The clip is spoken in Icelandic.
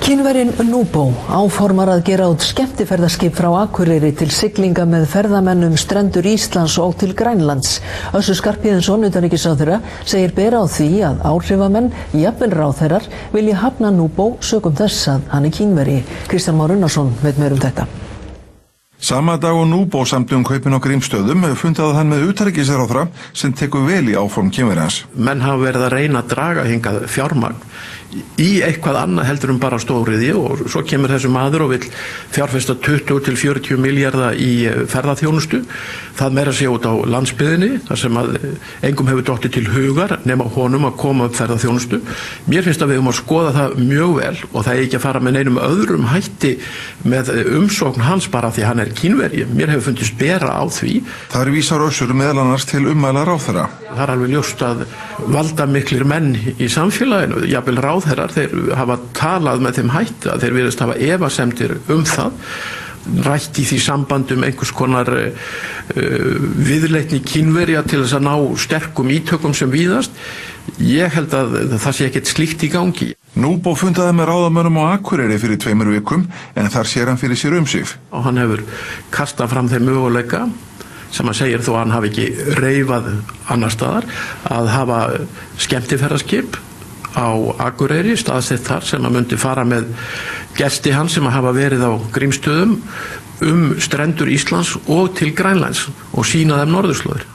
Kínverjinn Núbó áformar að gera út skemmtiferðaskip frá Akureyri til siglinga með ferðamennum strendur Íslands og til Grænlands. Össur Skarphéðinsson, utanríkisráðherra, segir bera á því að áhrifamenn, jafnvel ráðherrar, vilji hafna Núbó sökum þess að hann Kínverji. Kristján Már Unnarsson veit meir þetta. Sama dag og Núbó samdi kaupin á Grímsstöðum fundaði hann með utanríkisráðherra sem tekur vel í áform Kínverjans. Menn hafa verið að reyna að draga hingað fjármagn í eitthvað annað heldur bara stóriðju og svo kemur þessu maður og vill fjárfesta 20 til 40 milljarða í ferðaþjónustu. Það meira sé út á landsbyggðinni, þar sem að engum hefur dottið til hugar nema honum að koma upp ferðaþjónustu. Mér finnst að við að skoða það mjög vel og það ekki að fara með neinum öðrum hætti með umsókn hans bara því hann Kínverji. Mér hefur fundist bera á því. Það vísar Össur meðal annars til ummæla ráðherra. Það alveg ljóst að valdamiklir menn í samfélaginu, jafnvel ráðherrar, þeir hafa talað með þeim hætti að þeir virðast hafa efasemdir það. Rætt í því sambandum einhvers konar viðleitni Kínverja til þess að ná sterkum ítökum sem víðast. Ég held að það sé ekkert slíkt í gangi. Núbó fundaði með ráðamönnum á Akureyri fyrir 2 vikum en þar sér hann fyrir sér sig. Og hann hefur kastað fram þeim möguleika sem hann segir þó að hann hafi ekki reifað annar staðar að hafa skemmtiferðaskip á Akureyri, staðsett þar sem að myndi fara með gesti hans sem að hafa verið á Grímsstöðum strendur Íslands og til Grænlands og sýna þeim norðurslóðir.